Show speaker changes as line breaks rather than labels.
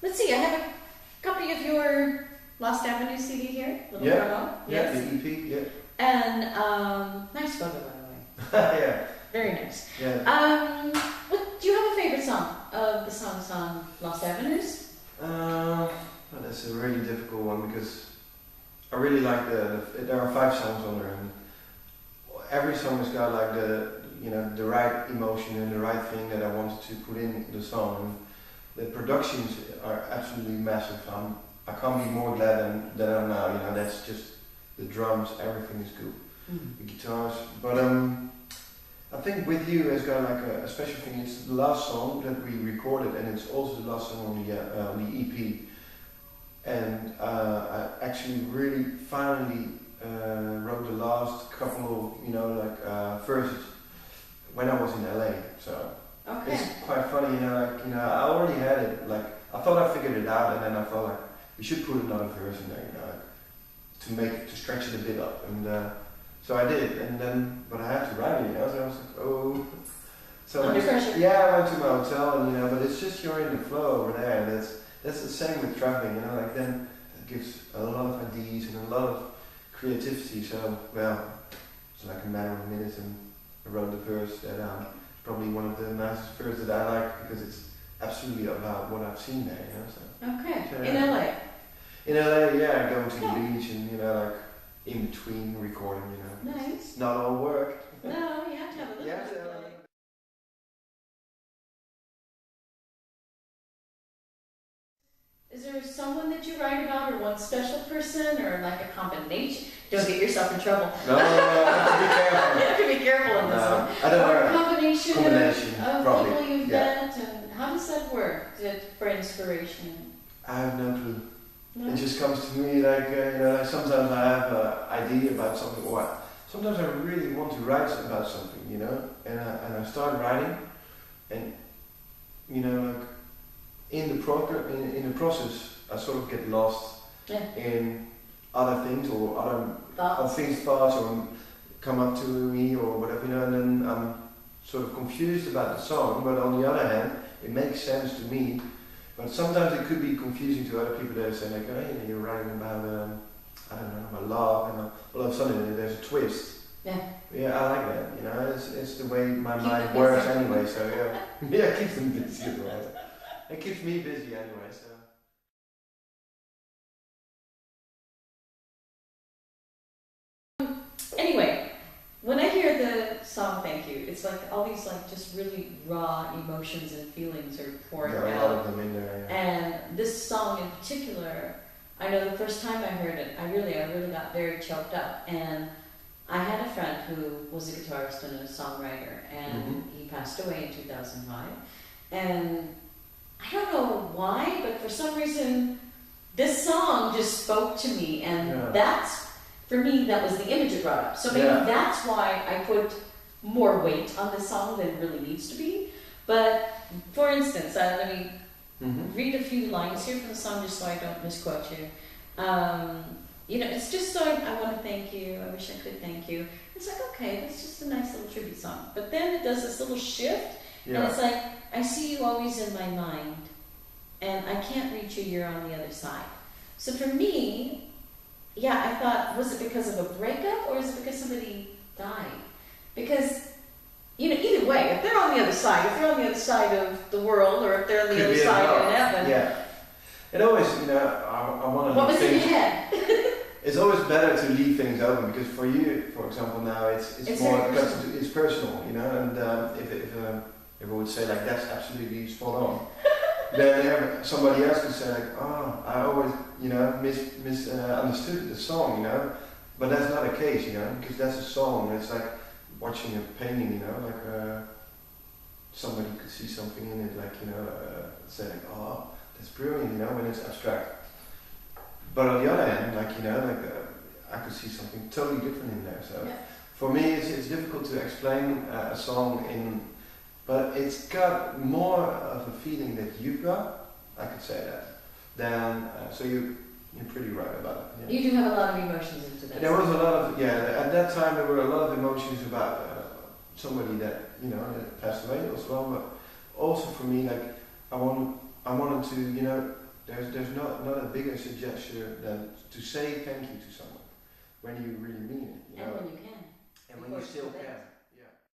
Let's see, I have a copy of your Lost Avenue CD here. Little
Yeah.
promo.
Yeah,
Yes.
the EP, yeah.
And nice photo, by the way.
Yeah.
Very nice.
Yeah.
Do you have a favorite song of the songs on Lost Avenues?
Well, that's a really difficult one because I really like there are 5 songs on there, and every song has got like the right emotion and the right thing that I wanted to put in the song. And the productions are absolutely massive. I can't be more glad than I'm now. That's just the drums, everything is good. The guitars, but I think With You has got like a special thing. It's the last song that we recorded, and it's also the last song on the EP. And I actually really finally wrote the last couple of verses when I was in LA. So
Okay.
it's quite funny, I already had it. Like I thought I figured it out, and then I felt like we should put another verse in there, to stretch it a bit up. And so I did, but I had to write it, so I was like, oh. So
Under pressure.
Yeah, I went to my hotel, and but it's just you're in the flow over there, and that's the same with traveling, then it gives a lot of ideas and a lot of creativity. So it's like a matter of minutes, and I wrote the verse that probably one of the nicest verses that I like because it's absolutely about what I've seen there, So.
Okay.
So,
In LA.
In LA, yeah, going to the beach and in between recording,
Nice.
It's not all work.
No, you have to have a little
Yeah,
bit of
so-
play. Is there someone that you write about, or one special person, or like a combination? Don't get yourself in trouble.
No, I have to be careful.
You have to be careful in this one.
I don't
Or a
know.
combination of
probably.
people you've
Yeah.
met, and how does that work for inspiration?
I have no clue.
No?
It just comes to me like, sometimes I have an idea about something, or sometimes I really want to write about something, and I start writing, and, in the process, I sort of get lost in other things or other thoughts or come up to me or whatever, and then I'm sort of confused about the song, but on the other hand, it makes sense to me. But sometimes it could be confusing to other people that say like, oh, you're writing about, about love, and all of a sudden there's a twist.
Yeah.
Yeah, I like that, it's the way my
Keep
mind
them
works
busy.
anyway, so yeah, it keeps them busy as well. It keeps me busy anyway, so.
Anyway, when I hear the song "Thank You," it's like all these just really raw emotions and feelings are pouring
There are a
out.
lot of them in there, yeah.
And this song in particular, I know the first time I heard it, I really got very choked up. And I had a friend who was a guitarist and a songwriter, and he passed away in 2005. And I don't know why, but for some reason, this song just spoke to me, and for me, that was the image it brought up. So maybe that's why I put more weight on this song than it really needs to be. But for instance, let me read a few lines here from the song just so I don't misquote you. It's just so I want to thank you. I wish I could thank you. It's like, okay, that's just a nice little tribute song. But then it does this little shift, and it's like, I see you always in my mind, and I can't reach you, you're on the other side. So for me, I thought, was it because of a breakup, or is it because somebody died? Because, either way, if they're on the other side, of the world, or if they're on the other side in heaven.
Yeah. It always, I want to.
What was in your head?
It's always better to leave things open because for you, for example, now it's more
personal.
it's personal, and if I would say like that's absolutely spot on, then somebody else could say like, oh, I always misunderstood the song, but that's not the case, because that's a song. It's like watching a painting, like somebody could see something in it, like say like, oh, that's brilliant, when it's abstract. But on the other hand, I could see something totally different in there. So for me, it's difficult to explain a song but it's got more of a feeling that you've got. I could say that. Than so you're pretty right about it. Yeah.
You do have a lot of emotions into that.
There was a lot of at that time there were a lot of emotions about somebody that that passed away as well. But also for me, like I wanted to There's not a bigger gesture than to say thank you to someone when you really